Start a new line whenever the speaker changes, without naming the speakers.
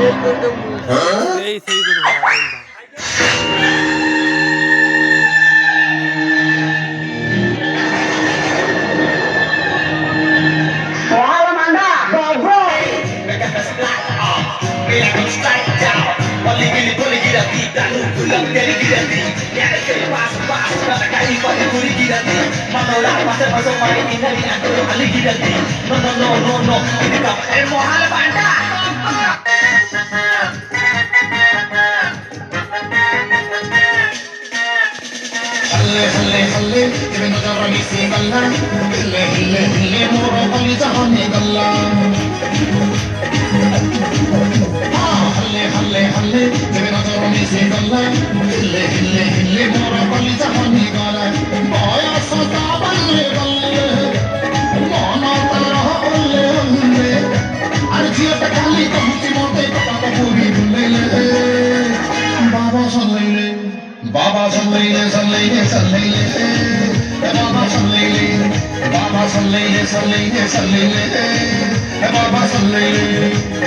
fail করে মুখ এই সেই করে ভাড়া
Halle halle deve no darmi si galla hille moro kali jahane galla halle halle deve no darmi si galla hille moro kali jahane galla boya sota banne galle mona tara bolle hunde ar jiota kali kamti mote pata puri bulle baba sallaile Baba sallaile sallaile sallaile Baba sallaile Baba sallaile sallaile sallaile Baba sallaile